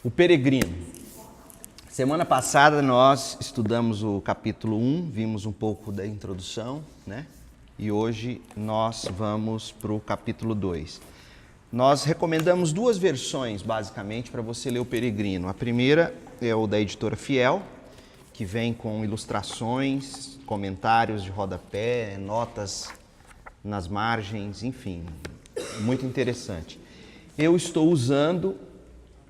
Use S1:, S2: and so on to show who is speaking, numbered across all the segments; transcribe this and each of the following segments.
S1: O peregrino. Semana passada nós estudamos o capítulo 1, vimos um pouco da introdução, né? E hoje nós vamos para o capítulo 2. Nós recomendamos duas versões, basicamente, para você ler o Peregrino. A primeira é o da editora Fiel, que vem com ilustrações, comentários de rodapé, notas nas margens, enfim, muito interessante. Eu estou usando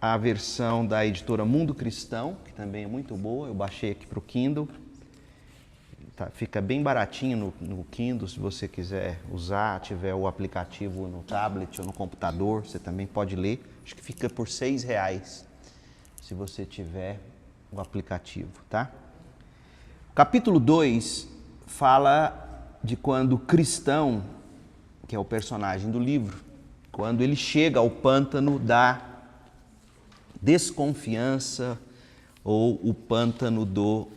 S1: a versão da editora Mundo Cristão, que também é muito boa, eu baixei aqui para o Kindle. Tá, fica bem baratinho no Kindle, se você quiser usar, tiver o aplicativo no tablet ou no computador, você também pode ler. Acho que fica por R$6, se você tiver o aplicativo, tá? O capítulo 2 fala de quando o cristão, que é o personagem do livro, quando ele chega ao pântano da desconfiança ou o pântano do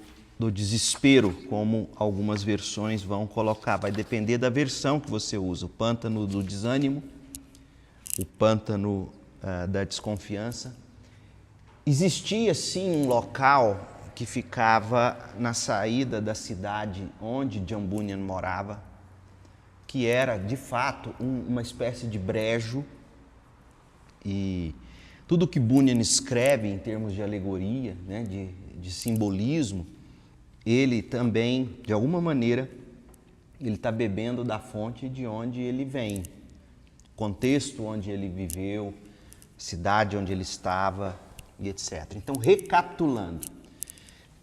S1: desespero, como algumas versões vão colocar. Vai depender da versão que você usa. O pântano do desânimo, o pântano da desconfiança. Existia sim um local que ficava na saída da cidade onde John Bunyan morava, que era de fato uma espécie de brejo, e tudo que Bunyan escreve em termos de alegoria, né, de simbolismo, ele também, de alguma maneira, ele está bebendo da fonte de onde ele vem, contexto onde ele viveu, cidade onde ele estava e etc. Então, recapitulando,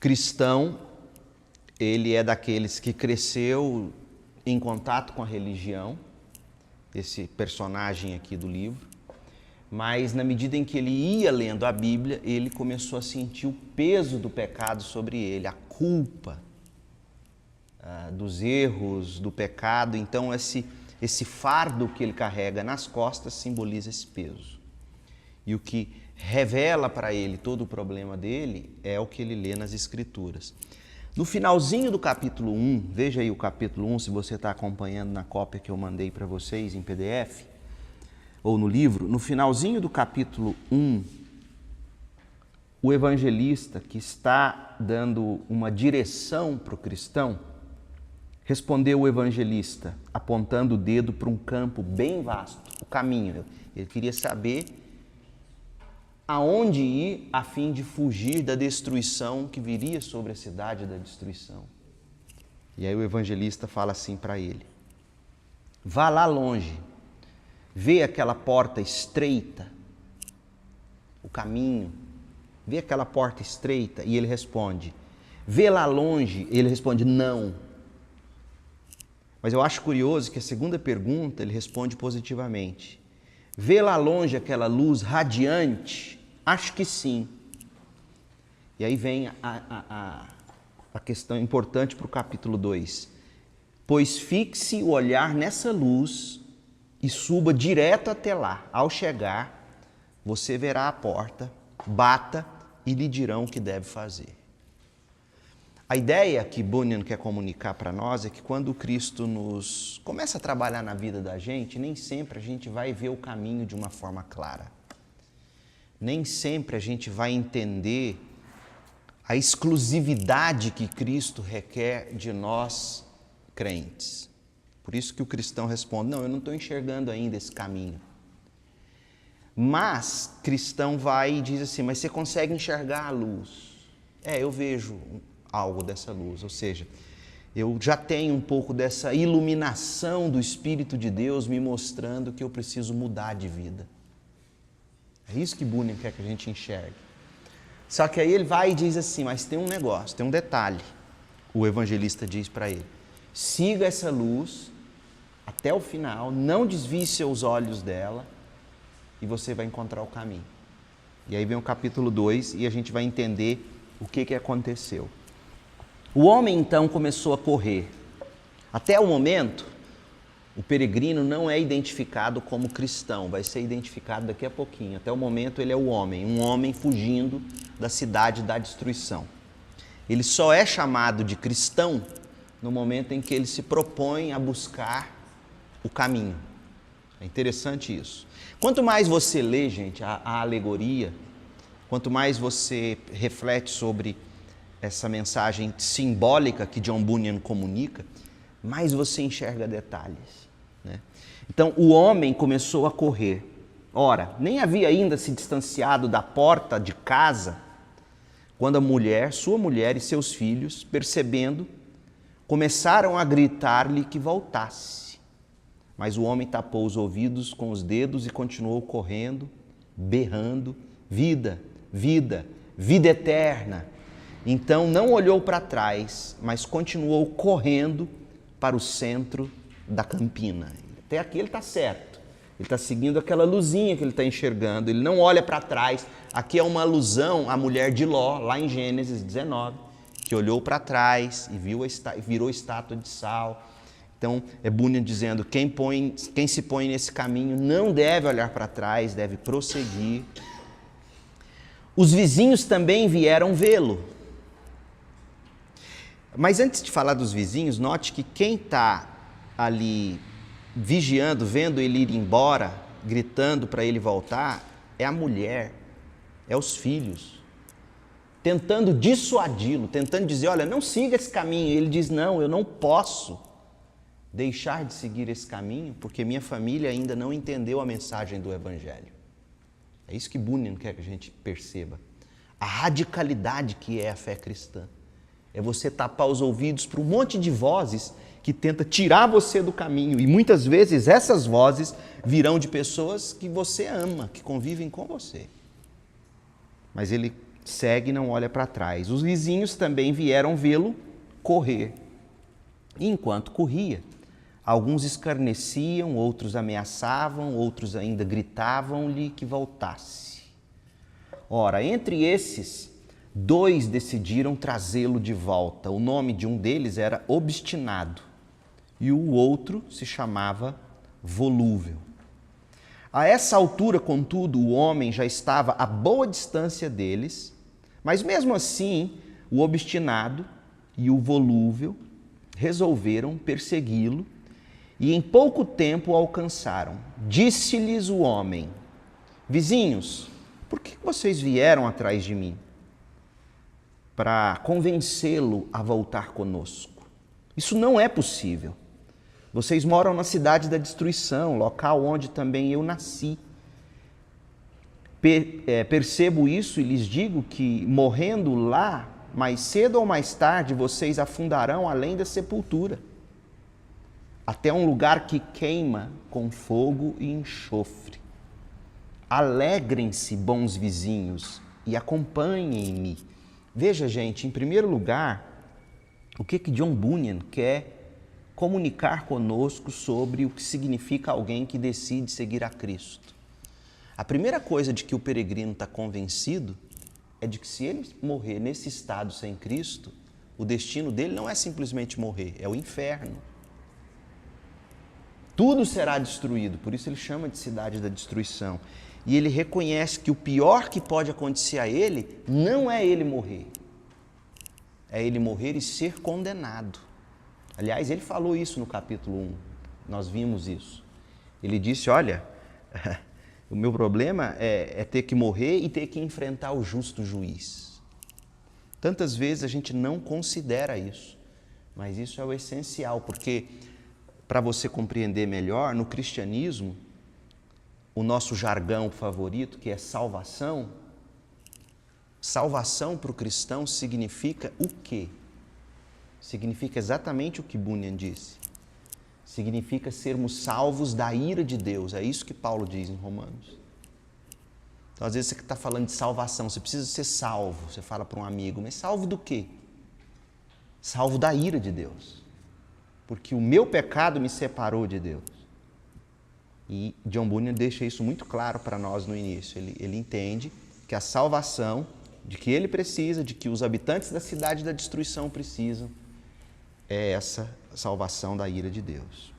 S1: cristão, ele é daqueles que cresceu em contato com a religião, esse personagem aqui do livro, mas na medida em que ele ia lendo a Bíblia, ele começou a sentir o peso do pecado sobre ele, a culpa dos erros, do pecado. Então esse fardo que ele carrega nas costas simboliza esse peso. E o que revela para ele todo o problema dele é o que ele lê nas Escrituras. No finalzinho do capítulo 1, veja aí o capítulo 1, se você está acompanhando na cópia que eu mandei para vocês em PDF, ou no livro, no finalzinho do capítulo 1, o evangelista que está dando uma direção para o cristão, respondeu o evangelista, apontando o dedo para um campo bem vasto, o caminho. Ele queria saber aonde ir a fim de fugir da destruição que viria sobre a cidade da destruição. E aí o evangelista fala assim para ele: vá lá longe, vê aquela porta estreita, o caminho, vê aquela porta estreita. E ele responde: vê lá longe. E ele responde: não. Mas eu acho curioso que a segunda pergunta ele responde positivamente: vê lá longe aquela luz radiante? Acho que sim. E aí vem a questão importante para o capítulo 2. Pois fixe o olhar nessa luz e suba direto até lá. Ao chegar, você verá a porta, bata e lhe dirão o que deve fazer. A ideia que Bunyan quer comunicar para nós é que quando Cristo nos começa a trabalhar na vida da gente, nem sempre a gente vai ver o caminho de uma forma clara. Nem sempre a gente vai entender a exclusividade que Cristo requer de nós crentes. Por isso que o cristão responde: não, eu não estou enxergando ainda esse caminho. Mas cristão vai e diz assim: mas você consegue enxergar a luz? Eu vejo algo dessa luz, ou seja, eu já tenho um pouco dessa iluminação do Espírito de Deus me mostrando que eu preciso mudar de vida. É isso que Bunyan quer que a gente enxergue. Só que aí ele vai e diz assim: mas tem um negócio, tem um detalhe. O evangelista diz para ele: siga essa luz até o final, não desvie seus olhos dela e você vai encontrar o caminho. E aí vem o capítulo 2 e a gente vai entender o que aconteceu. O homem então começou a correr. Até o momento, o peregrino não é identificado como cristão, vai ser identificado daqui a pouquinho. Até o momento ele é o homem, um homem fugindo da cidade da destruição. Ele só é chamado de cristão no momento em que ele se propõe a buscar o caminho. É interessante isso. Quanto mais você lê, gente, a alegoria, Quanto mais você reflete sobre essa mensagem simbólica que John Bunyan comunica, mais você enxerga detalhes, né? Então, o homem começou a correr. Ora, nem havia ainda se distanciado da porta de casa, quando a mulher, sua mulher e seus filhos, percebendo, começaram a gritar-lhe que voltasse. Mas o homem tapou os ouvidos com os dedos e continuou correndo, berrando, vida, vida, vida eterna. Então não olhou para trás, mas continuou correndo para o centro da campina. Até aqui ele está certo. Ele está seguindo aquela luzinha que ele está enxergando. Ele não olha para trás. Aqui é uma alusão à mulher de Ló, lá em Gênesis 19, que olhou para trás e virou estátua de sal. Então, é Bunyan dizendo, quem se põe nesse caminho não deve olhar para trás, deve prosseguir. Os vizinhos também vieram vê-lo. Mas antes de falar dos vizinhos, note que quem está ali vigiando, vendo ele ir embora, gritando para ele voltar, é a mulher, é os filhos, tentando dissuadi-lo, tentando dizer, olha, não siga esse caminho. Ele diz, não, eu não posso deixar de seguir esse caminho, porque minha família ainda não entendeu a mensagem do Evangelho. É isso que Bunyan quer que a gente perceba. A radicalidade que é a fé cristã. É você tapar os ouvidos para um monte de vozes que tenta tirar você do caminho. E muitas vezes essas vozes virão de pessoas que você ama, que convivem com você. Mas ele segue e não olha para trás. Os vizinhos também vieram vê-lo correr. E enquanto corria, alguns escarneciam, outros ameaçavam, outros ainda gritavam-lhe que voltasse. Ora, entre esses, 2 decidiram trazê-lo de volta. O nome de um deles era Obstinado e o outro se chamava Volúvel. A essa altura, contudo, o homem já estava a boa distância deles, mas mesmo assim, o Obstinado e o Volúvel resolveram persegui-lo e em pouco tempo o alcançaram. Disse-lhes o homem, vizinhos, por que vocês vieram atrás de mim? Para convencê-lo a voltar conosco. Isso não é possível. Vocês moram na cidade da destruição, local onde também eu nasci. Percebo isso e lhes digo que, morrendo lá, mais cedo ou mais tarde, vocês afundarão além da sepultura, até um lugar que queima com fogo e enxofre. Alegrem-se, bons vizinhos, e acompanhem-me. Veja, gente, em primeiro lugar, o que John Bunyan quer comunicar conosco sobre o que significa alguém que decide seguir a Cristo. A primeira coisa de que o peregrino está convencido é de que se ele morrer nesse estado sem Cristo, o destino dele não é simplesmente morrer, é o inferno. Tudo será destruído, por isso ele chama de cidade da destruição. E ele reconhece que o pior que pode acontecer a ele não é ele morrer. É ele morrer e ser condenado. Aliás, ele falou isso no capítulo 1. Nós vimos isso. Ele disse, olha, o meu problema é ter que morrer e ter que enfrentar o justo juiz. Tantas vezes a gente não considera isso. Mas isso é o essencial, porque para você compreender melhor, no cristianismo, o nosso jargão favorito, que é salvação, salvação para o cristão significa o quê? Significa exatamente o que Bunyan disse. Significa sermos salvos da ira de Deus. É isso que Paulo diz em Romanos. Então, às vezes você está falando de salvação, você precisa ser salvo. Você fala para um amigo, mas salvo do quê? Salvo da ira de Deus. Porque o meu pecado me separou de Deus. E John Bunyan deixa isso muito claro para nós no início. Ele entende que a salvação de que ele precisa, de que os habitantes da cidade da destruição precisam, é essa salvação da ira de Deus.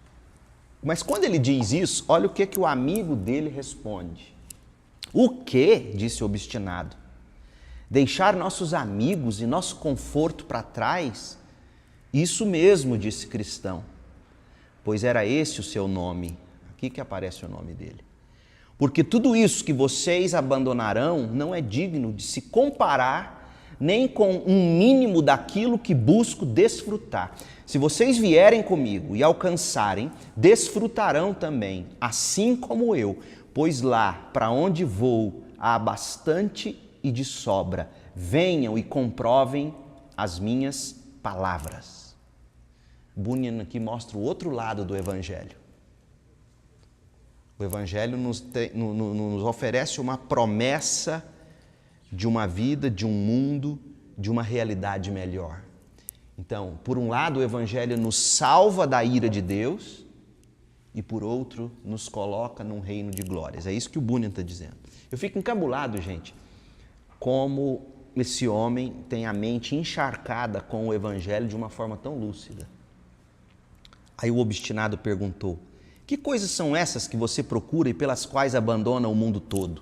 S1: Mas quando ele diz isso, olha o que o amigo dele responde. O quê? Disse o obstinado. Deixar nossos amigos e nosso conforto para trás? Isso mesmo, disse Cristão, pois era esse o seu nome. Aqui que aparece o nome dele. porque tudo isso que vocês abandonarão não é digno de se comparar nem com um mínimo daquilo que busco desfrutar. Se vocês vierem comigo e alcançarem, desfrutarão também, assim como eu, pois lá para onde vou há bastante e de sobra. Venham e comprovem as minhas palavras. Bunyan aqui mostra o outro lado do Evangelho. O Evangelho nos oferece uma promessa de uma vida, de um mundo, de uma realidade melhor. Então, por um lado, o Evangelho nos salva da ira de Deus e, por outro, nos coloca num reino de glórias. É isso que o Bunyan está dizendo. Eu fico encabulado, gente, como esse homem tem a mente encharcada com o Evangelho de uma forma tão lúcida. Aí o obstinado perguntou: que coisas são essas que você procura e pelas quais abandona o mundo todo?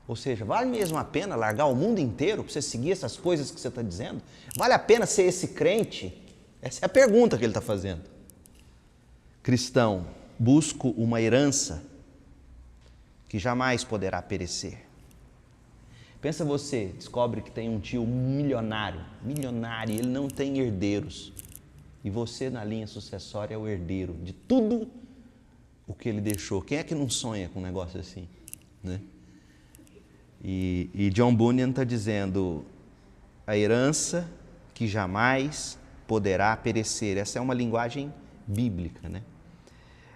S1: Ou seja, vale mesmo a pena largar o mundo inteiro para você seguir essas coisas que você está dizendo? Vale a pena ser esse crente? Essa é a pergunta que ele está fazendo. Cristão, busco uma herança que jamais poderá perecer. Pensa você, descobre que tem um tio milionário, e ele não tem herdeiros. E você, na linha sucessória, é o herdeiro de tudo o que ele deixou. Quem é que não sonha com um negócio assim, né? E John Bunyan está dizendo: a herança que jamais poderá perecer. Essa é uma linguagem bíblica, né?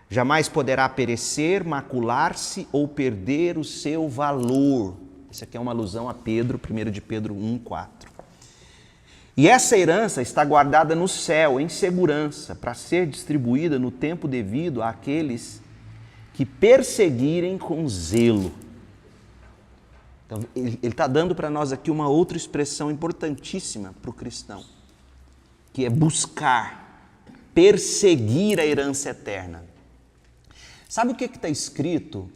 S1: Jamais poderá perecer, macular-se ou perder o seu valor. Isso aqui é uma alusão a Pedro, 1 de Pedro 1,4. E essa herança está guardada no céu, em segurança, para ser distribuída no tempo devido àqueles que perseguirem com zelo. Então, ele está dando para nós aqui uma outra expressão importantíssima para o cristão, que é buscar, perseguir a herança eterna. Sabe o que está escrito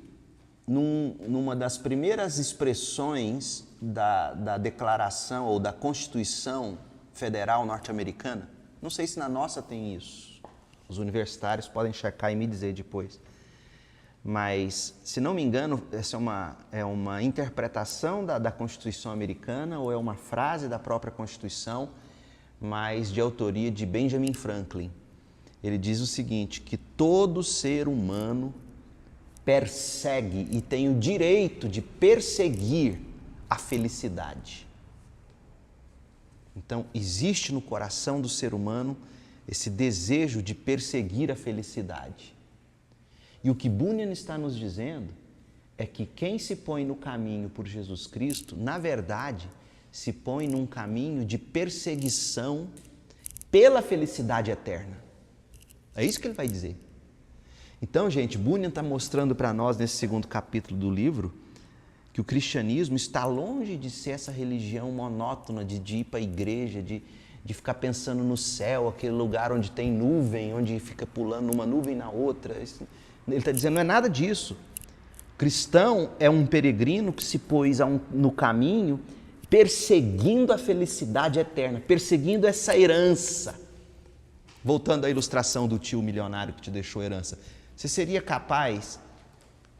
S1: numa das primeiras expressões da Declaração ou da Constituição Federal Norte-Americana? Não sei se na nossa tem isso. Os universitários podem checar e me dizer depois. Mas, se não me engano, essa é uma interpretação da Constituição americana ou é uma frase da própria Constituição, mas de autoria de Benjamin Franklin. Ele diz o seguinte, que todo ser humano persegue e tem o direito de perseguir a felicidade. Então, existe no coração do ser humano esse desejo de perseguir a felicidade. E o que Bunyan está nos dizendo é que quem se põe no caminho por Jesus Cristo, na verdade, se põe num caminho de perseguição pela felicidade eterna. É isso que ele vai dizer. Então, gente, Bunyan está mostrando para nós, nesse segundo capítulo do livro, que o cristianismo está longe de ser essa religião monótona de ir para a igreja, de ficar pensando no céu, aquele lugar onde tem nuvem, onde fica pulando uma nuvem na outra. Ele está dizendo, não é nada disso. O cristão é um peregrino que se pôs no caminho perseguindo a felicidade eterna, perseguindo essa herança. Voltando à ilustração do tio milionário que te deixou herança. Você seria capaz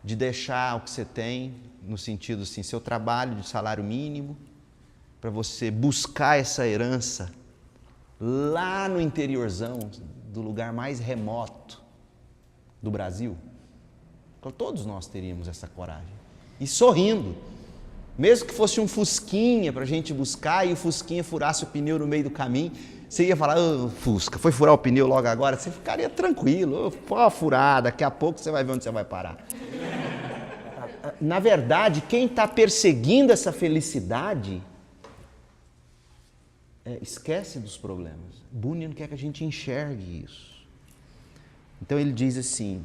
S1: de deixar o que você tem, no sentido assim, seu trabalho de salário mínimo, para você buscar essa herança lá no interiorzão do lugar mais remoto do Brasil? Então, todos nós teríamos essa coragem. E sorrindo. Mesmo que fosse um fusquinha para a gente buscar e o fusquinha furasse o pneu no meio do caminho, você ia falar, Fusca, foi furar o pneu logo agora? Você ficaria tranquilo, pode furar, daqui a pouco você vai ver onde você vai parar. Na verdade, quem está perseguindo essa felicidade, esquece dos problemas. Bunyan quer que a gente enxergue isso. Então ele diz assim,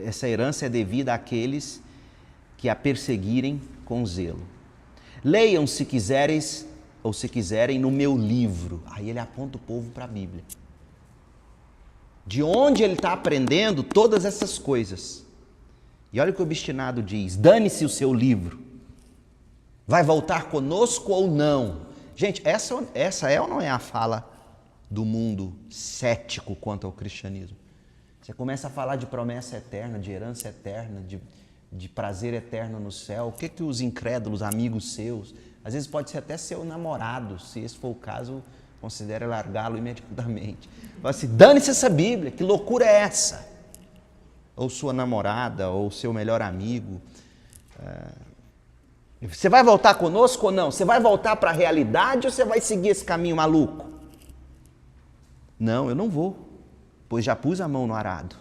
S1: essa herança é devida àqueles que a perseguirem com zelo. Leiam se quiseres, ou se quiserem, no meu livro. Aí ele aponta o povo para a Bíblia. De onde ele está aprendendo todas essas coisas. E olha o que o obstinado diz, dane-se o seu livro. Vai voltar conosco ou não? Gente, essa é ou não é a fala do mundo cético quanto ao cristianismo? Você começa a falar de promessa eterna, de herança eterna, de prazer eterno no céu. O que os incrédulos, amigos seus, às vezes pode ser até seu namorado, se esse for o caso, considere largá-lo imediatamente. Fala assim, dane-se essa Bíblia, que loucura é essa? Ou sua namorada, ou seu melhor amigo. Você vai voltar conosco ou não? Você vai voltar para a realidade ou você vai seguir esse caminho maluco? Não, eu não vou, pois já pus a mão no arado.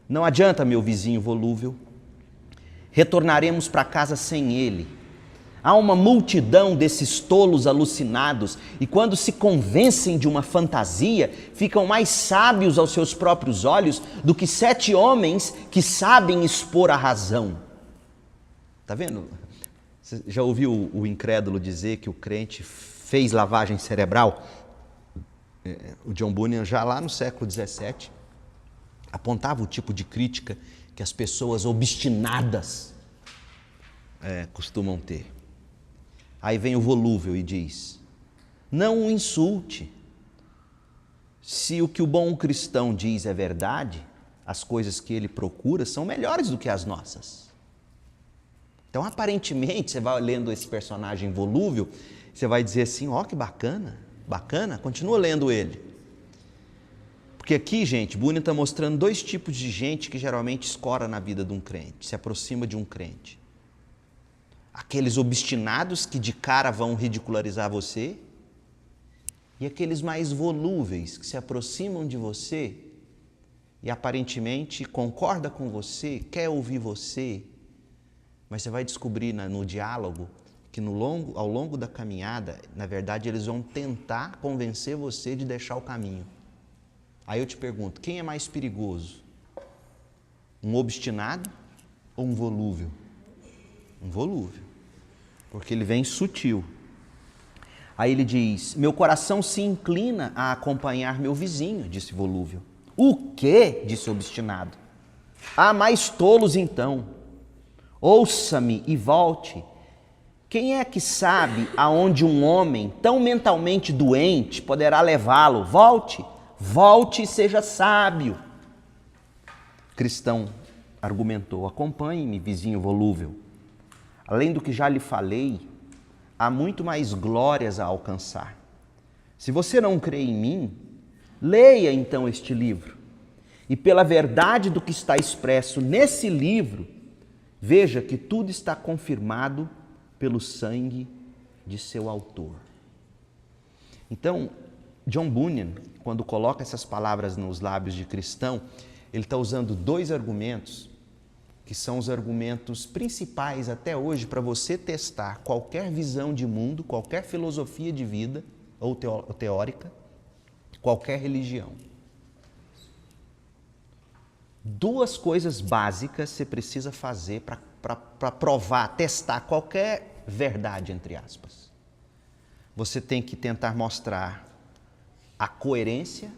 S1: Não adianta, meu vizinho volúvel, retornaremos para casa sem ele. Há uma multidão desses tolos alucinados e quando se convencem de uma fantasia, ficam mais sábios aos seus próprios olhos do que 7 homens que sabem expor a razão. Tá vendo? Você já ouviu o incrédulo dizer que o crente fez lavagem cerebral? O John Bunyan, já lá no século XVII, apontava o tipo de crítica que as pessoas obstinadas costumam ter. Aí vem o volúvel e diz, não o insulte. Se o que o bom cristão diz é verdade, as coisas que ele procura são melhores do que as nossas. Então, aparentemente, você vai lendo esse personagem volúvel, você vai dizer assim, ó, que bacana, bacana, continua lendo ele. Porque aqui, gente, Bunyan está mostrando 2 tipos de gente que geralmente escora na vida de um crente, se aproxima de um crente. Aqueles obstinados que de cara vão ridicularizar você e aqueles mais volúveis que se aproximam de você e aparentemente concorda com você, quer ouvir você, mas você vai descobrir no diálogo que ao longo da caminhada, na verdade, eles vão tentar convencer você de deixar o caminho. Aí eu te pergunto, quem é mais perigoso? Um obstinado ou um volúvel? Um volúvel, porque ele vem sutil. Aí ele diz, meu coração se inclina a acompanhar meu vizinho, disse volúvel. O quê? Disse obstinado. Há mais tolos então. Ouça-me e volte. Quem é que sabe aonde um homem tão mentalmente doente poderá levá-lo? Volte, volte e seja sábio. Cristão argumentou, acompanhe-me, vizinho volúvel. Além do que já lhe falei, há muito mais glórias a alcançar. Se você não crê em mim, leia então este livro. E pela verdade do que está expresso nesse livro, veja que tudo está confirmado pelo sangue de seu autor. Então, John Bunyan, quando coloca essas palavras nos lábios de cristão, ele está usando 2 argumentos que são os argumentos principais até hoje para você testar qualquer visão de mundo, qualquer filosofia de vida ou teórica, qualquer religião. 2 coisas básicas você precisa fazer para provar, testar qualquer verdade, entre aspas. Você tem que tentar mostrar a coerência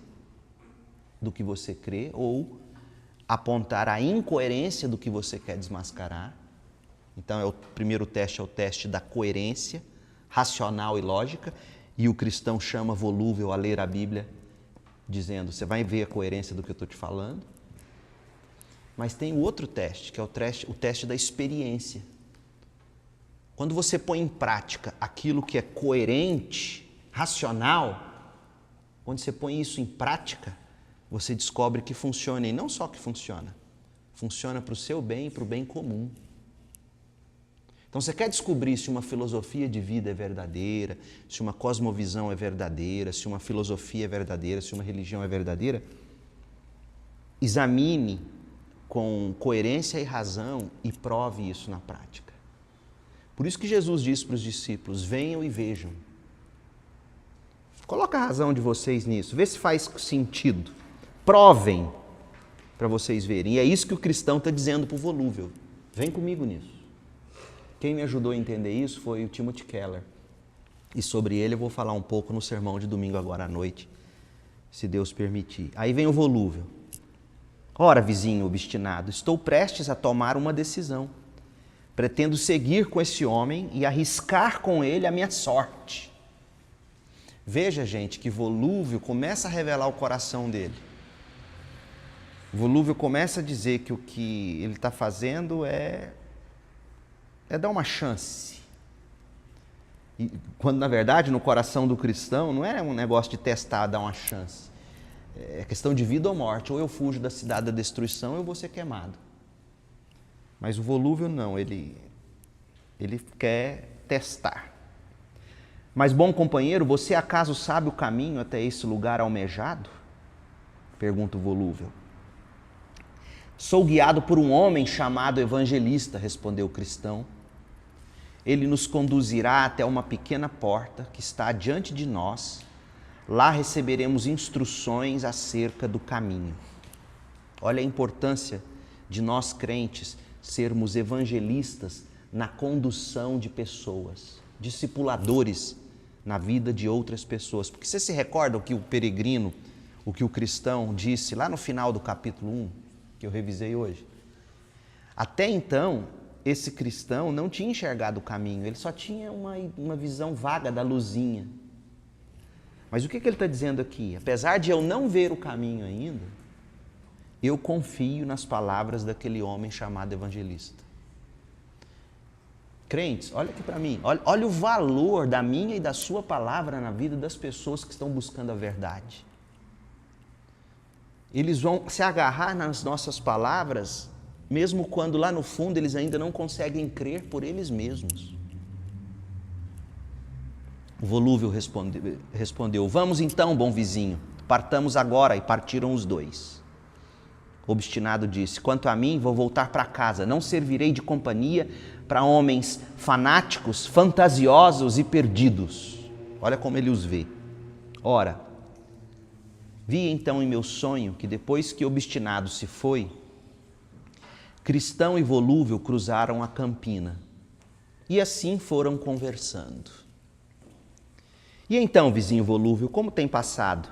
S1: do que você crê ou apontar a incoerência do que você quer desmascarar. Então, o primeiro teste é o teste da coerência racional e lógica, e o cristão chama volúvel a ler a Bíblia, dizendo, você vai ver a coerência do que eu estou te falando. Mas tem o outro teste, que é o teste da experiência. Quando você põe em prática aquilo que é coerente, racional, quando você põe isso em prática, você descobre que funciona, e não só que funciona para o seu bem e para o bem comum. Então, você quer descobrir se uma filosofia de vida é verdadeira, se uma cosmovisão é verdadeira, se uma filosofia é verdadeira, se uma religião é verdadeira? Examine com coerência e razão e prove isso na prática. Por isso que Jesus disse para os discípulos, venham e vejam. Coloca a razão de vocês nisso, vê se faz sentido. Provem para vocês verem. E é isso que o cristão está dizendo para o volúvel. Vem comigo nisso. Quem me ajudou a entender isso foi o Timothy Keller. E sobre ele eu vou falar um pouco no sermão de domingo agora à noite, se Deus permitir. Aí vem o volúvel. Ora, vizinho obstinado, estou prestes a tomar uma decisão. Pretendo seguir com esse homem e arriscar com ele a minha sorte. Veja, gente, que volúvel começa a revelar o coração dele. Volúvel começa a dizer que o que ele está fazendo é dar uma chance. E, quando, na verdade, no coração do cristão, não é um negócio de testar, dar uma chance. É questão de vida ou morte. Ou eu fujo da cidade da destruição, ou eu vou ser queimado. Mas o volúvel não, ele quer testar. Mas, bom companheiro, você acaso sabe o caminho até esse lugar almejado? Pergunta o volúvel. Sou guiado por um homem chamado evangelista, respondeu o cristão. Ele nos conduzirá até uma pequena porta que está diante de nós. Lá receberemos instruções acerca do caminho. Olha a importância de nós crentes sermos evangelistas na condução de pessoas, discipuladores na vida de outras pessoas. Porque você se recorda o que o peregrino, o que o cristão disse lá no final do capítulo 1, que eu revisei hoje? Até então, esse cristão não tinha enxergado o caminho, ele só tinha uma visão vaga da luzinha. Mas o que ele está dizendo aqui? Apesar de eu não ver o caminho ainda, eu confio nas palavras daquele homem chamado evangelista. Crentes, olha aqui para mim, olha o valor da minha e da sua palavra na vida das pessoas que estão buscando a verdade. Eles vão se agarrar nas nossas palavras, mesmo quando lá no fundo eles ainda não conseguem crer por eles mesmos. O volúvel respondeu, vamos então, bom vizinho, partamos agora, e partiram os dois. O obstinado disse, quanto a mim, vou voltar para casa, não servirei de companhia para homens fanáticos, fantasiosos e perdidos. Olha como ele os vê. Ora, vi então em meu sonho que depois que o obstinado se foi, cristão e volúvel cruzaram a campina e assim foram conversando. E então, vizinho volúvel, como tem passado?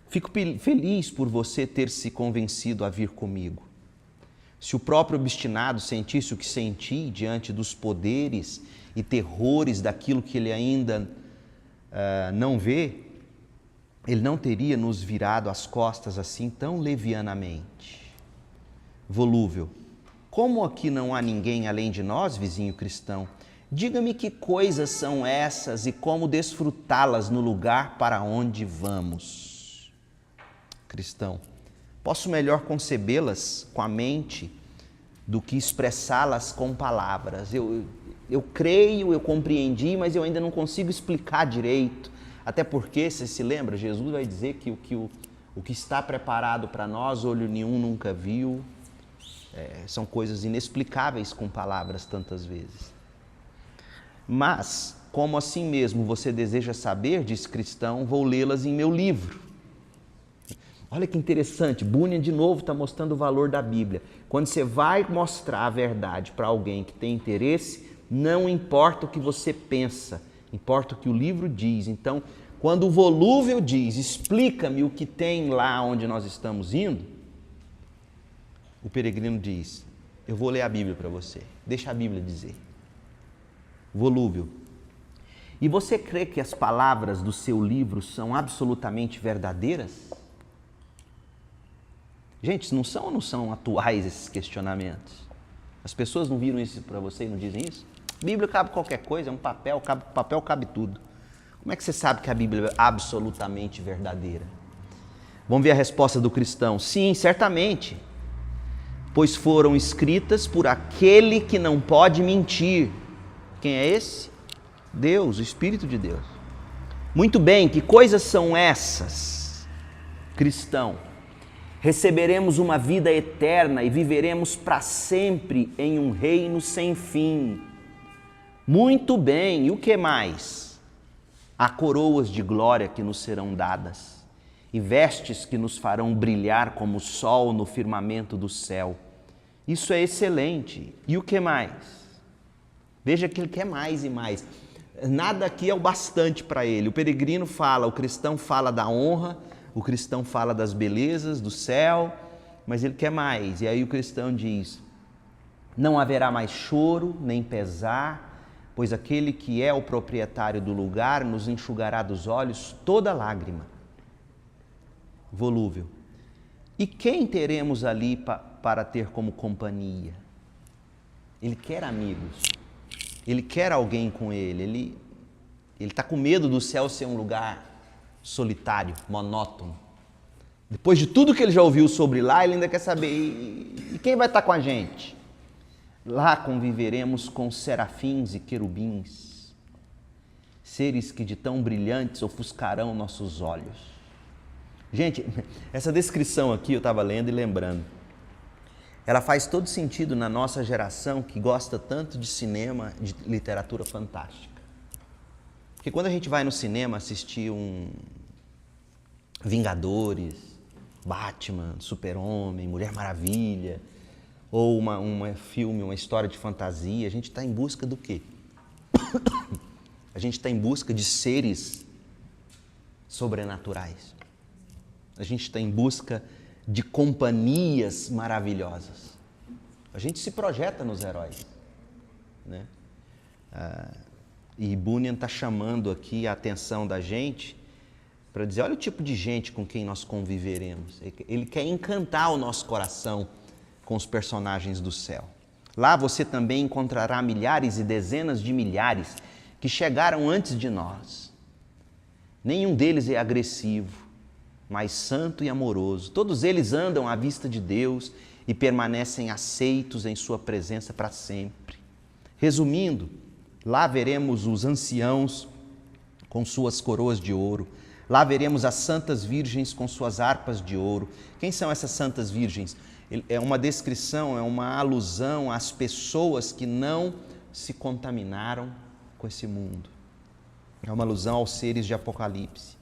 S1: Fico feliz por você ter se convencido a vir comigo. Se o próprio obstinado sentisse o que senti diante dos poderes e terrores daquilo que ele ainda não vê, ele não teria nos virado as costas assim tão levianamente. Volúvel, como aqui não há ninguém além de nós, vizinho cristão, diga-me que coisas são essas e como desfrutá-las no lugar para onde vamos. Cristão, posso melhor concebê-las com a mente do que expressá-las com palavras. Eu creio, eu compreendi, mas eu ainda não consigo explicar direito. Até porque, você se lembra, Jesus vai dizer que o que está preparado para nós, olho nenhum nunca viu. São coisas inexplicáveis com palavras tantas vezes. Mas, como assim mesmo você deseja saber, diz cristão, vou lê-las em meu livro. Olha que interessante, Bunyan de novo está mostrando o valor da Bíblia. Quando você vai mostrar a verdade para alguém que tem interesse, não importa o que você pensa, importa o que o livro diz. Então, quando o volúvel diz, explica-me o que tem lá onde nós estamos indo, o peregrino diz, eu vou ler a Bíblia para você, deixa a Bíblia dizer. Volúvel, e você crê que as palavras do seu livro são absolutamente verdadeiras? Gente, não são ou não são atuais esses questionamentos? As pessoas não viram isso para você e não dizem isso? Bíblia cabe qualquer coisa, é um papel, papel cabe tudo. Como é que você sabe que a Bíblia é absolutamente verdadeira? Vamos ver a resposta do cristão. Sim, certamente, pois foram escritas por aquele que não pode mentir. Quem é esse? Deus, o Espírito de Deus. Muito bem, que coisas são essas, cristão? Receberemos uma vida eterna e viveremos para sempre em um reino sem fim. Muito bem, e o que mais? Há coroas de glória que nos serão dadas e vestes que nos farão brilhar como o sol no firmamento do céu. Isso é excelente. E o que mais? Veja que ele quer mais e mais. Nada aqui é o bastante para ele. O peregrino fala, o cristão fala da honra, o cristão fala das belezas do céu, mas ele quer mais. E aí o cristão diz, não haverá mais choro, nem pesar, pois aquele que é o proprietário do lugar nos enxugará dos olhos toda lágrima. Volúvel. E quem teremos ali para ter como companhia? Ele quer amigos, ele quer alguém com ele, ele está com medo do céu ser um lugar solitário, monótono. Depois de tudo que ele já ouviu sobre lá, ele ainda quer saber, e quem vai estar com a gente? Lá conviveremos com serafins e querubins, seres que de tão brilhantes ofuscarão nossos olhos. Gente, essa descrição aqui eu estava lendo e lembrando. Ela faz todo sentido na nossa geração que gosta tanto de cinema, de literatura fantástica. Porque quando a gente vai no cinema assistir Vingadores, Batman, Super-Homem, Mulher Maravilha, ou um filme, uma história de fantasia, a gente está em busca do quê? A gente está em busca de seres sobrenaturais. A gente está em busca de companhias maravilhosas. A gente se projeta nos heróis, né? E Bunyan está chamando aqui a atenção da gente para dizer, olha o tipo de gente com quem nós conviveremos. Ele quer encantar o nosso coração com os personagens do céu. Lá você também encontrará milhares e dezenas de milhares que chegaram antes de nós. Nenhum deles é agressivo, mas santo e amoroso. Todos eles andam à vista de Deus e permanecem aceitos em sua presença para sempre. Resumindo, lá veremos os anciãos com suas coroas de ouro. Lá veremos as santas virgens com suas harpas de ouro. Quem são essas santas virgens? É uma descrição, é uma alusão às pessoas que não se contaminaram com esse mundo. É uma alusão aos seres de Apocalipse,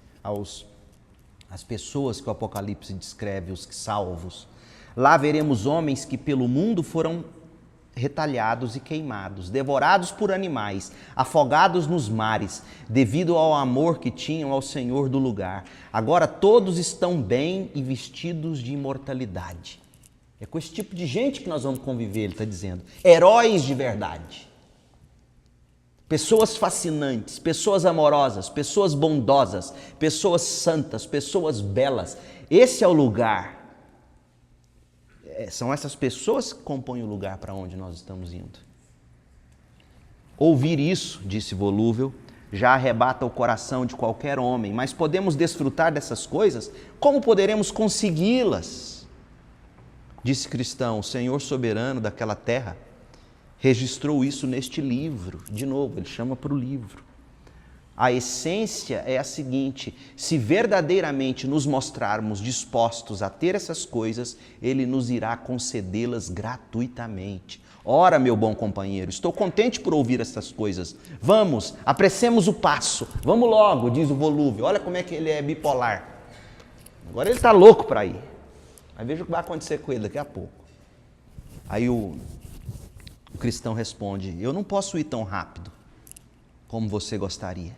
S1: às pessoas que o Apocalipse descreve, os salvos. Lá veremos homens que pelo mundo foram retalhados e queimados, devorados por animais, afogados nos mares, devido ao amor que tinham ao Senhor do lugar. Agora todos estão bem e vestidos de imortalidade. É com esse tipo de gente que nós vamos conviver, ele está dizendo. Heróis de verdade. Pessoas fascinantes, pessoas amorosas, pessoas bondosas, pessoas santas, pessoas belas. Esse é o lugar. São essas pessoas que compõem o lugar para onde nós estamos indo. Ouvir isso, disse Volúvel, já arrebata o coração de qualquer homem, mas podemos desfrutar dessas coisas? Como poderemos consegui-las? Disse Cristão, o Senhor soberano daquela terra registrou isso neste livro. De novo, ele chama para o livro. A essência é a seguinte: se verdadeiramente nos mostrarmos dispostos a ter essas coisas, Ele nos irá concedê-las gratuitamente. Ora, meu bom companheiro, estou contente por ouvir essas coisas. Vamos, apressemos o passo. Vamos logo, diz o Volúvel. Olha como é que ele é bipolar. Agora ele está louco para ir. Mas veja o que vai acontecer com ele daqui a pouco. Aí o cristão responde, eu não posso ir tão rápido como você gostaria,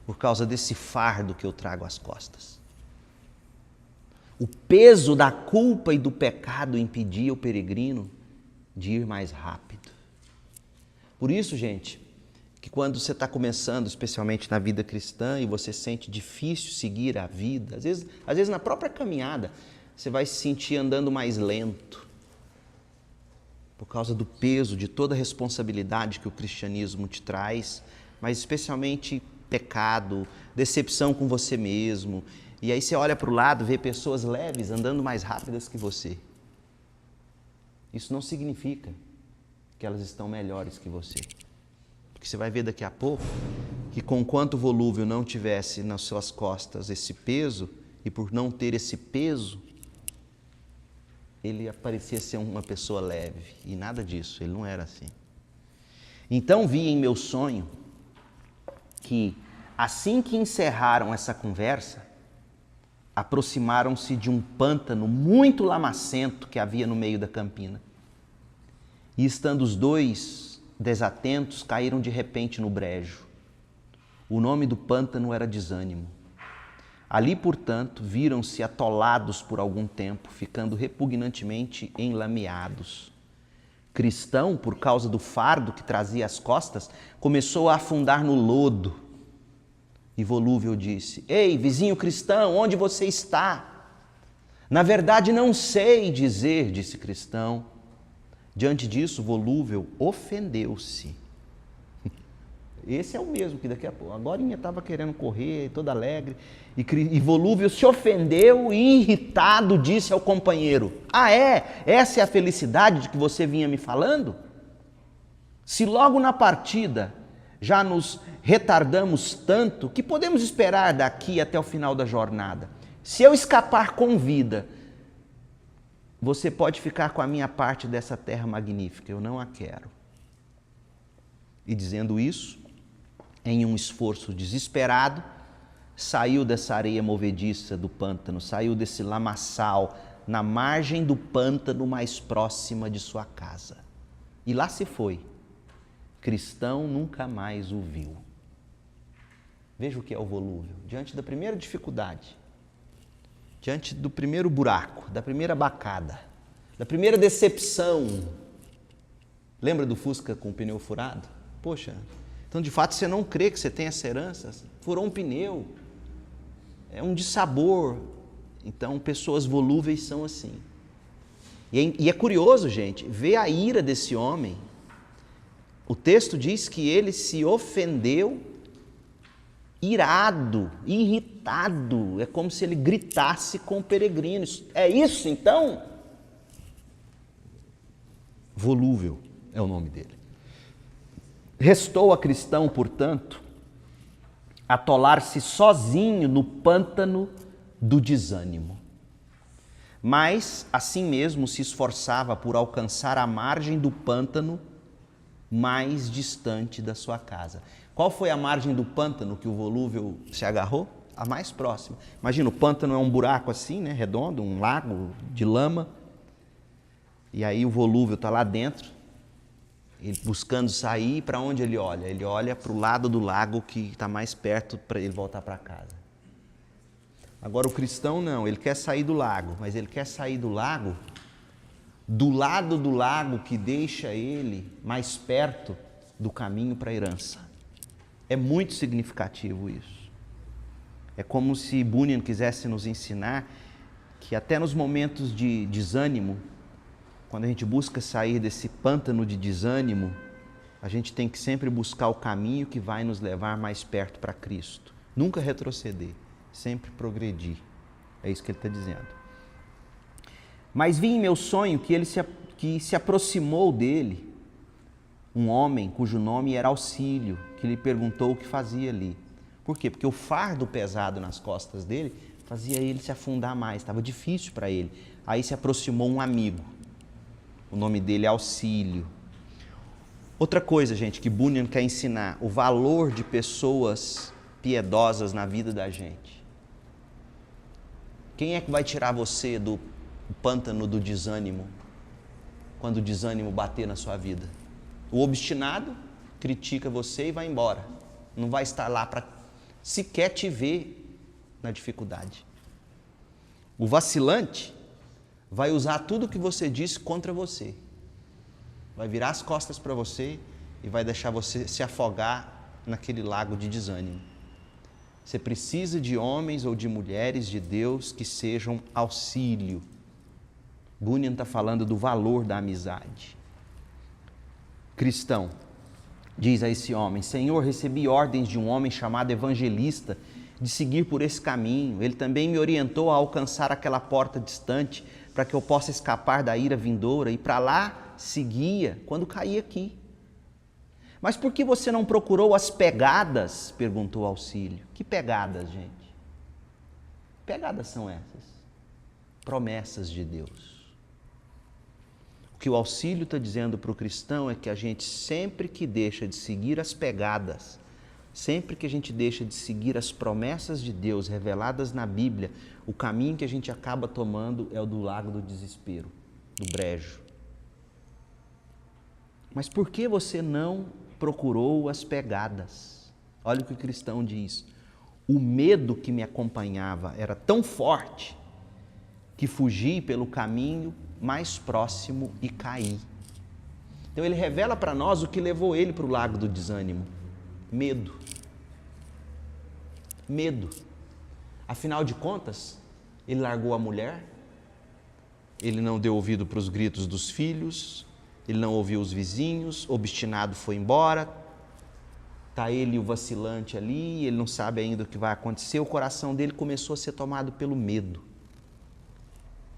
S1: por causa desse fardo que eu trago às costas. O peso da culpa e do pecado impedia o peregrino de ir mais rápido. Por isso, gente, que quando você está começando, especialmente na vida cristã, e você sente difícil seguir a vida, às vezes na própria caminhada, você vai se sentir andando mais lento, por causa do peso de toda a responsabilidade que o cristianismo te traz, mas especialmente pecado, decepção com você mesmo. E aí você olha para o lado, vê pessoas leves andando mais rápidas que você. Isso não significa que elas estão melhores que você. Porque você vai ver daqui a pouco que conquanto o Volúvel não tivesse nas suas costas esse peso, e por não ter esse peso, ele parecia ser uma pessoa leve. E nada disso, ele não era assim. Então vi em meu sonho que, assim que encerraram essa conversa, aproximaram-se de um pântano muito lamacento que havia no meio da campina. E estando os dois desatentos, caíram de repente no brejo. O nome do pântano era Desânimo. Ali, portanto, viram-se atolados por algum tempo, ficando repugnantemente enlameados. Cristão, por causa do fardo que trazia às costas, começou a afundar no lodo. E Volúvel disse, ei, vizinho cristão, onde você está? Na verdade, não sei dizer, disse Cristão. Diante disso, Volúvel ofendeu-se. Esse é o mesmo que daqui a pouco, agorinha estava querendo correr, todo alegre, e Volúvel se ofendeu e irritado disse ao companheiro: ah é? Essa é a felicidade de que você vinha me falando? Se logo na partida já nos retardamos tanto, que podemos esperar daqui até o final da jornada? Se eu escapar com vida, você pode ficar com a minha parte dessa terra magnífica, eu não a quero. E dizendo isso, em um esforço desesperado, saiu dessa areia movediça do pântano, saiu desse lamaçal, na margem do pântano mais próxima de sua casa. E lá se foi. Cristão nunca mais o viu. Veja o que é o Volúvel. Diante da primeira dificuldade, diante do primeiro buraco, da primeira bacada, da primeira decepção. Lembra do Fusca com o pneu furado? Poxa, então de fato você não crê que você tem essa herança? Furou um pneu, é um dissabor. Então pessoas volúveis são assim. E é curioso, gente, ver a ira desse homem. O texto diz que ele se ofendeu, irado, irritado. É como se ele gritasse com o peregrino. É isso então? Volúvel é o nome dele. Restou a Cristão, portanto, atolar-se sozinho no pântano do desânimo. Mas, assim mesmo, se esforçava por alcançar a margem do pântano mais distante da sua casa. Qual foi a margem do pântano que o Volúvel se agarrou? A mais próxima. Imagina, o pântano é um buraco assim, né, redondo, um lago de lama. E aí o Volúvel está lá dentro, ele buscando sair. Para onde ele olha? Ele olha para o lado do lago que está mais perto para ele voltar para casa. Agora o cristão não, ele quer sair do lago, mas ele quer sair do lago, do lado do lago que deixa ele mais perto do caminho para a herança. É muito significativo isso. É como se Bunyan quisesse nos ensinar que até nos momentos de desânimo, quando a gente busca sair desse pântano de desânimo, a gente tem que sempre buscar o caminho que vai nos levar mais perto para Cristo. Nunca retroceder, sempre progredir. É isso que ele está dizendo. Mas vi em meu sonho que se aproximou dele um homem cujo nome era Auxílio, que lhe perguntou o que fazia ali. Por quê? Porque o fardo pesado nas costas dele fazia ele se afundar mais, estava difícil para ele. Aí se aproximou um amigo. O nome dele é Auxílio. Outra coisa, gente, que Bunyan quer ensinar, o valor de pessoas piedosas na vida da gente. Quem é que vai tirar você do pântano do desânimo, quando o desânimo bater na sua vida? O obstinado critica você e vai embora. Não vai estar lá para sequer te ver na dificuldade. O vacilante vai usar tudo o que você disse contra você. Vai virar as costas para você e vai deixar você se afogar naquele lago de desânimo. Você precisa de homens ou de mulheres de Deus que sejam auxílio. Bunyan está falando do valor da amizade. Cristão diz a esse homem: Senhor, recebi ordens de um homem chamado evangelista de seguir por esse caminho. Ele também me orientou a alcançar aquela porta distante para que eu possa escapar da ira vindoura, e para lá seguia quando caí aqui. Mas por que você não procurou as pegadas? Perguntou Auxílio. Que pegadas, gente? Pegadas são essas? Promessas de Deus. O que o Auxílio está dizendo para o cristão é que a gente sempre que deixa de seguir as pegadas, sempre que a gente deixa de seguir as promessas de Deus reveladas na Bíblia, o caminho que a gente acaba tomando é o do lago do desespero, do brejo. Mas por que você não procurou as pegadas? Olha o que o cristão diz. O medo que me acompanhava era tão forte que fugi pelo caminho mais próximo e caí. Então ele revela para nós o que levou ele para o lago do desânimo. Medo. Medo. Afinal de contas, ele largou a mulher, ele não deu ouvido para os gritos dos filhos, ele não ouviu os vizinhos, obstinado foi embora, está ele o vacilante ali, ele não sabe ainda o que vai acontecer, o coração dele começou a ser tomado pelo medo.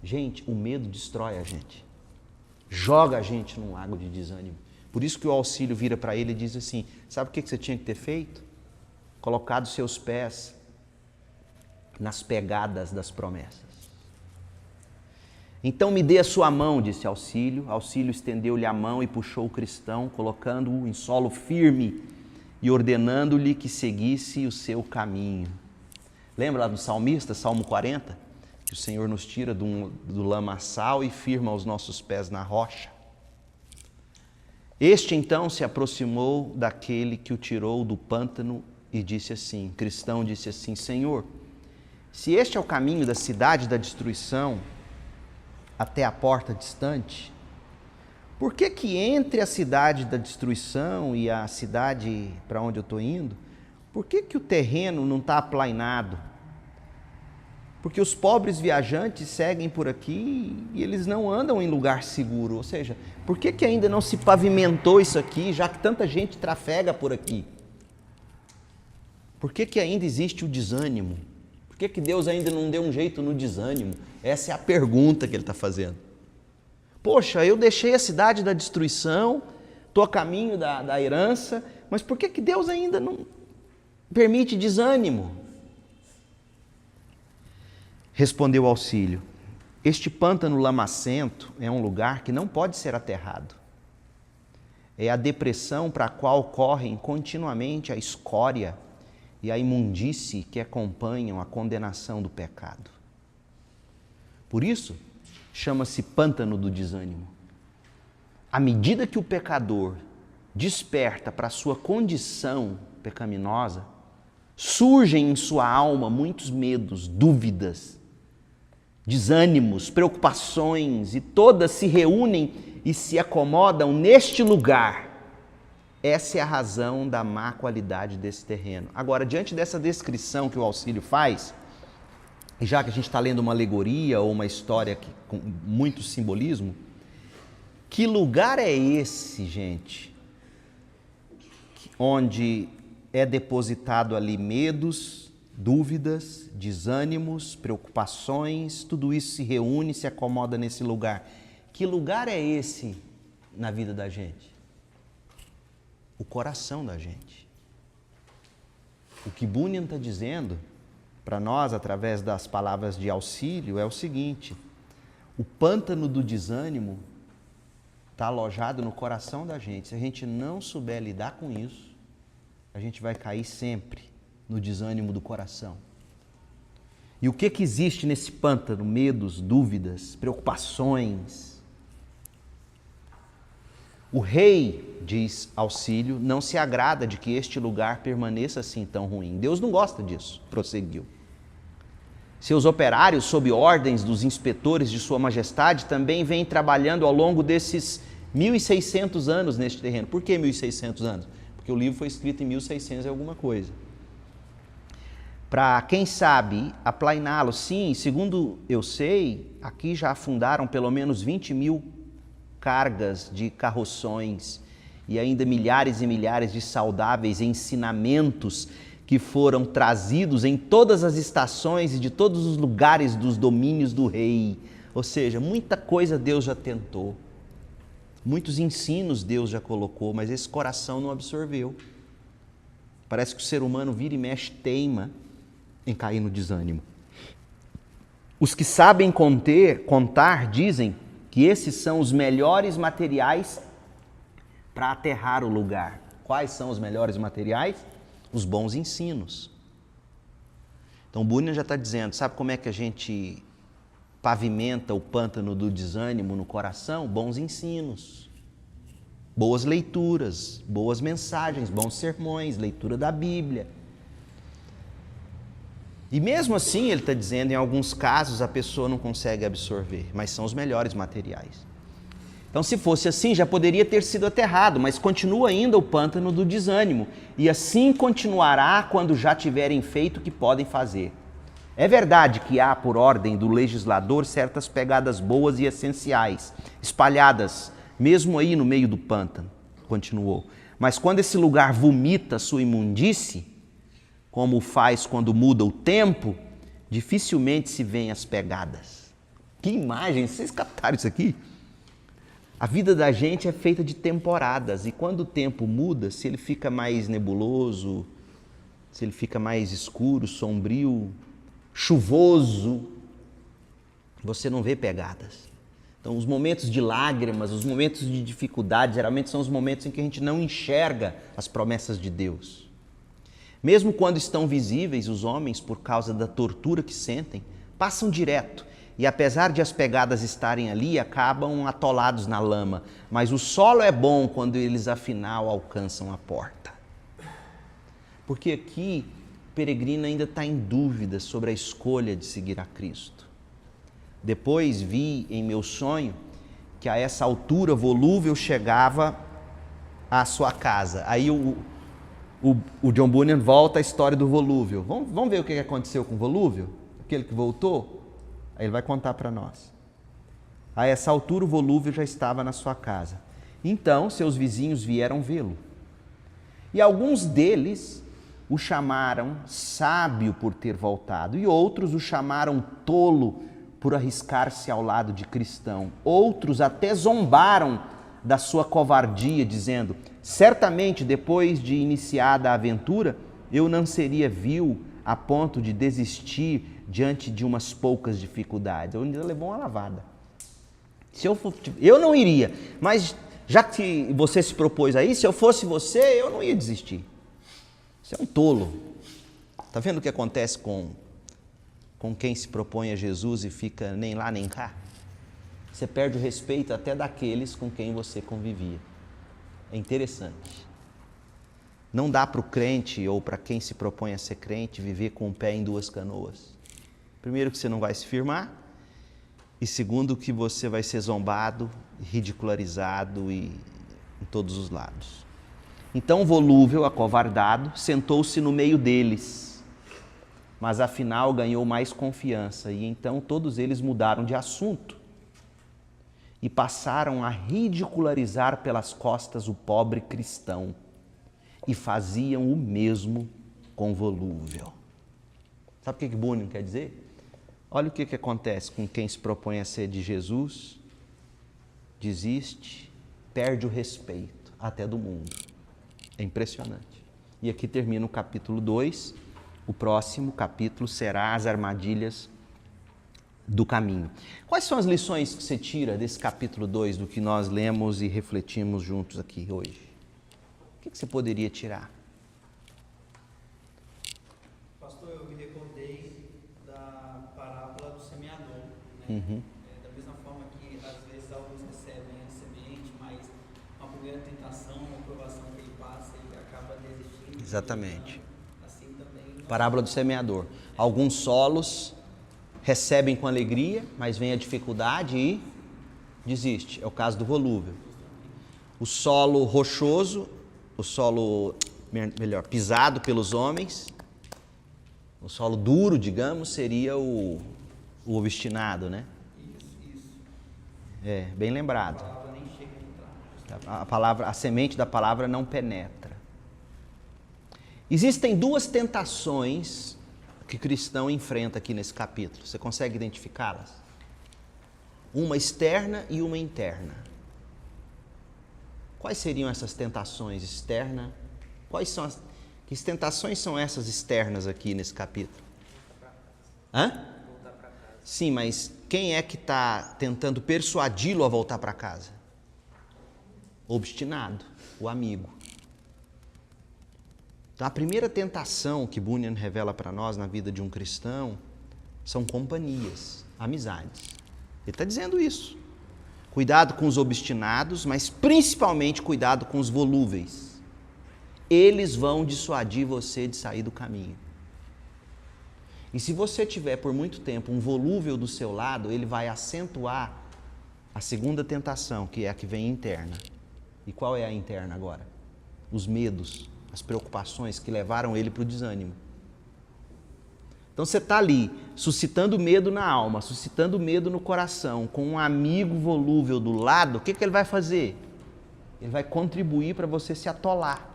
S1: Gente, o medo destrói a gente, joga a gente num lago de desânimo. Por isso que o auxílio vira para ele e diz assim, sabe o que você tinha que ter feito? Colocado seus pés nas pegadas das promessas. Então me dê a sua mão, disse Auxílio. Auxílio estendeu-lhe a mão e puxou o cristão, colocando-o em solo firme e ordenando-lhe que seguisse o seu caminho. Lembra lá do salmista, Salmo 40? Que o Senhor nos tira do lamaçal e firma os nossos pés na rocha. Este então se aproximou daquele que o tirou do pântano e disse assim, cristão disse assim, Senhor, se este é o caminho da cidade da destruição, até a porta distante, por que que entre a cidade da destruição e a cidade para onde eu estou indo, por que que o terreno não está aplainado? Porque os pobres viajantes seguem por aqui e eles não andam em lugar seguro, ou seja, por que que ainda não se pavimentou isso aqui, já que tanta gente trafega por aqui? Por que que ainda existe o desânimo? Por que que Deus ainda não deu um jeito no desânimo? Essa é a pergunta que ele está fazendo. Poxa, eu deixei a cidade da destruição, estou a caminho da herança, mas por que que Deus ainda não permite desânimo? Respondeu Auxílio, este pântano lamacento é um lugar que não pode ser aterrado. É a depressão para a qual correm continuamente a escória e a imundície que acompanham a condenação do pecado. Por isso, chama-se pântano do desânimo. À medida que o pecador desperta para a sua condição pecaminosa, surgem em sua alma muitos medos, dúvidas, desânimos, preocupações, e todas se reúnem e se acomodam neste lugar. Essa é a razão da má qualidade desse terreno. Agora, diante dessa descrição que o Auxílio faz, e já que a gente está lendo uma alegoria ou uma história com muito simbolismo, que lugar é esse, gente, onde é depositado ali medos, dúvidas, desânimos, preocupações, tudo isso se reúne, se acomoda nesse lugar. Que lugar é esse na vida da gente? O coração da gente. O que Bunyan está dizendo para nós, através das palavras de Auxílio, é o seguinte, o pântano do desânimo está alojado no coração da gente. Se a gente não souber lidar com isso, a gente vai cair sempre no desânimo do coração. E o que existe nesse pântano? Medos, dúvidas, preocupações. O rei, diz Auxílio, não se agrada de que este lugar permaneça assim tão ruim. Deus não gosta disso, prosseguiu. Seus operários, sob ordens dos inspetores de Sua Majestade, também vêm trabalhando ao longo desses 1.600 anos neste terreno. Por que 1.600 anos? Porque o livro foi escrito em 1600 e alguma coisa. Para, quem sabe, aplainá-lo. Sim, segundo eu sei, aqui já afundaram pelo menos 20.000 cargas de carroções e ainda milhares e milhares de saudáveis ensinamentos que foram trazidos em todas as estações e de todos os lugares dos domínios do rei. Ou seja, muita coisa Deus já tentou, muitos ensinos Deus já colocou, mas esse coração não absorveu. Parece que o ser humano vira e mexe, teima em cair no desânimo. Os que sabem contar dizem que esses são os melhores materiais para aterrar o lugar. Quais são os melhores materiais? Os bons ensinos. Então Bunyan já está dizendo, sabe como é que a gente pavimenta o pântano do desânimo no coração? Bons ensinos, boas leituras, boas mensagens, bons sermões, leitura da Bíblia. E mesmo assim, ele está dizendo, em alguns casos a pessoa não consegue absorver, mas são os melhores materiais. Então, se fosse assim, já poderia ter sido aterrado, mas continua ainda o pântano do desânimo, e assim continuará quando já tiverem feito o que podem fazer. É verdade que há, por ordem do legislador, certas pegadas boas e essenciais, espalhadas, mesmo aí no meio do pântano, continuou. Mas quando esse lugar vomita sua imundície, como faz quando muda o tempo, dificilmente se vêem as pegadas. Que imagem! Vocês captaram isso aqui? A vida da gente é feita de temporadas, e quando o tempo muda, se ele fica mais nebuloso, se ele fica mais escuro, sombrio, chuvoso, você não vê pegadas. Então, os momentos de lágrimas, os momentos de dificuldade, geralmente são os momentos em que a gente não enxerga as promessas de Deus. Mesmo quando estão visíveis, os homens, por causa da tortura que sentem, passam direto. E apesar de as pegadas estarem ali, acabam atolados na lama. Mas o solo é bom quando eles, afinal, alcançam a porta. Porque aqui, o peregrino ainda está em dúvida sobre a escolha de seguir a Cristo. Depois vi em meu sonho que a essa altura volúvel chegava à sua casa. Aí o John Bunyan volta à história do volúvel. Vamos ver o que aconteceu com o volúvel? Aquele que voltou? Aí ele vai contar para nós. A essa altura o volúvel já estava na sua casa. Então seus vizinhos vieram vê-lo. E alguns deles o chamaram sábio por ter voltado, e outros o chamaram tolo por arriscar-se ao lado de cristão. Outros até zombaram da sua covardia, dizendo: certamente depois de iniciada a aventura, eu não seria vil a ponto de desistir diante de umas poucas dificuldades. Eu ainda levou uma lavada. Eu não iria, mas já que você se propôs aí, se eu fosse você, eu não ia desistir. Você é um tolo. Está vendo o que acontece com quem se propõe a Jesus e fica nem lá nem cá? Você perde o respeito até daqueles com quem você convivia. É interessante. Não dá para o crente ou para quem se propõe a ser crente viver com o pé em duas canoas. Primeiro, que você não vai se firmar, e segundo, que você vai ser zombado, ridicularizado e em todos os lados. Então, volúvel, acovardado, sentou-se no meio deles, mas afinal ganhou mais confiança, e então todos eles mudaram de assunto e passaram a ridicularizar pelas costas o pobre cristão, e faziam o mesmo com volúvel. Sabe o que Bunyan quer dizer? Olha o que acontece com quem se propõe a ser de Jesus, desiste, perde o respeito até do mundo. É impressionante. E aqui termina o capítulo 2, o próximo capítulo será as armadilhas do caminho. Quais são as lições que você tira desse capítulo 2 do que nós lemos e refletimos juntos aqui hoje? O que você poderia tirar?
S2: Pastor, eu me recordei da parábola do semeador, né?
S1: Uhum.
S2: Da mesma forma que às vezes alguns recebem a semente, mas uma primeira tentação, uma provação que ele passa, ele acaba desistindo.
S1: Exatamente.
S2: Assim também.
S1: Parábola do semeador. Alguns solos recebem com alegria, mas vem a dificuldade e desiste. É o caso do volúvel. O solo rochoso, o solo, pisado pelos homens, o solo duro, digamos, seria o obstinado, né?
S2: Isso.
S1: É, bem lembrado.
S2: A palavra nem chega a entrar.
S1: A semente da palavra não penetra. Existem duas tentações que o cristão enfrenta aqui nesse capítulo. Você consegue identificá-las? Uma externa e uma interna. Quais seriam essas tentações externas? Que tentações são essas externas aqui nesse capítulo? Hã? Sim, mas quem é que está tentando persuadi-lo a voltar para casa? O obstinado, o amigo. Então, a primeira tentação que Bunyan revela para nós na vida de um cristão são companhias, amizades. Ele está dizendo isso. Cuidado com os obstinados, mas principalmente cuidado com os volúveis. Eles vão dissuadir você de sair do caminho. E se você tiver por muito tempo um volúvel do seu lado, ele vai acentuar a segunda tentação, que é a que vem interna. E qual é a interna agora? Os medos, as preocupações que levaram ele para o desânimo. Então você está ali, suscitando medo na alma, suscitando medo no coração, com um amigo volúvel do lado, o que ele vai fazer? Ele vai contribuir para você se atolar.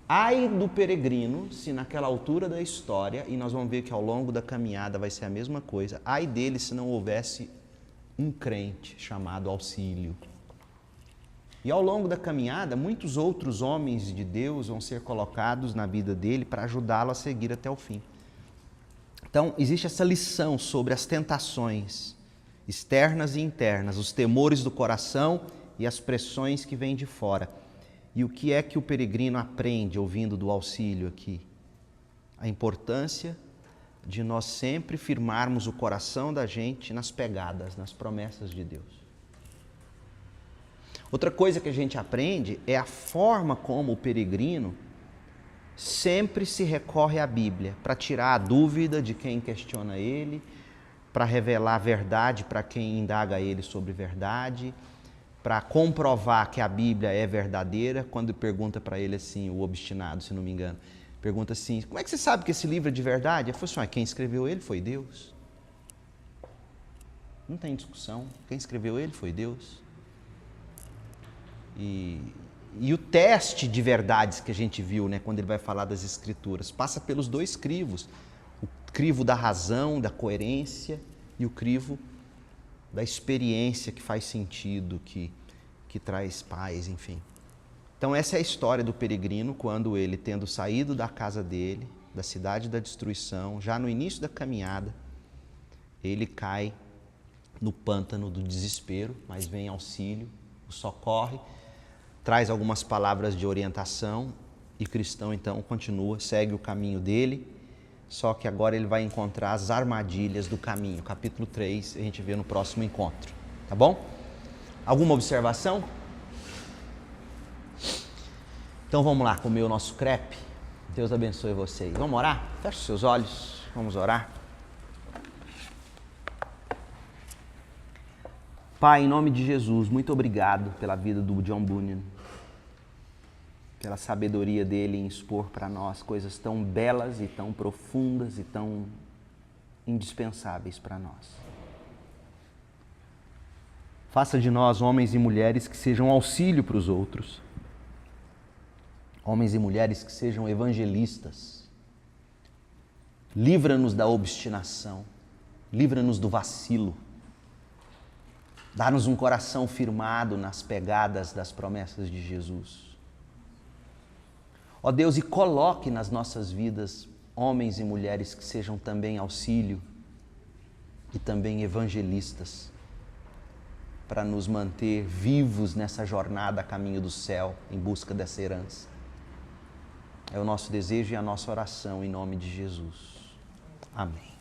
S1: Ai do peregrino, se naquela altura da história, e nós vamos ver que ao longo da caminhada vai ser a mesma coisa, ai dele se não houvesse um crente chamado Auxílio. E ao longo da caminhada, muitos outros homens de Deus vão ser colocados na vida dele para ajudá-lo a seguir até o fim. Então, existe essa lição sobre as tentações externas e internas, os temores do coração e as pressões que vêm de fora. E o que é que o peregrino aprende ouvindo do Auxílio aqui? A importância de nós sempre firmarmos o coração da gente nas pegadas, nas promessas de Deus. Outra coisa que a gente aprende é a forma como o peregrino sempre se recorre à Bíblia para tirar a dúvida de quem questiona ele, para revelar a verdade para quem indaga ele sobre verdade, para comprovar que a Bíblia é verdadeira. Quando pergunta para ele assim, o obstinado, se não me engano, pergunta assim, como é que você sabe que esse livro é de verdade? Ele falou assim, quem escreveu ele foi Deus. Não tem discussão, quem escreveu ele foi Deus. E o teste de verdades que a gente viu, né, quando ele vai falar das Escrituras, passa pelos dois crivos. O crivo da razão, da coerência, e o crivo da experiência que faz sentido, que traz paz, enfim. Então essa é a história do peregrino, quando ele, tendo saído da casa dele, da cidade da destruição, já no início da caminhada, ele cai no pântano do desespero, mas vem auxílio, o socorre, traz algumas palavras de orientação, e cristão então continua, segue o caminho dele, só que agora ele vai encontrar as armadilhas do caminho. Capítulo 3, a gente vê no próximo encontro, tá bom? Alguma observação? Então vamos lá comer o nosso crepe. Deus abençoe vocês. Vamos orar? Feche os seus olhos, vamos orar. Pai, em nome de Jesus, muito obrigado pela vida do John Bunyan, pela sabedoria dele em expor para nós coisas tão belas e tão profundas e tão indispensáveis para nós. Faça de nós homens e mulheres que sejam auxílio para os outros, homens e mulheres que sejam evangelistas. Livra-nos da obstinação, livra-nos do vacilo, dá-nos um coração firmado nas pegadas das promessas de Jesus. Ó Deus, e coloque nas nossas vidas homens e mulheres que sejam também auxílio e também evangelistas, para nos manter vivos nessa jornada a caminho do céu, em busca dessa herança. É o nosso desejo e a nossa oração em nome de Jesus. Amém.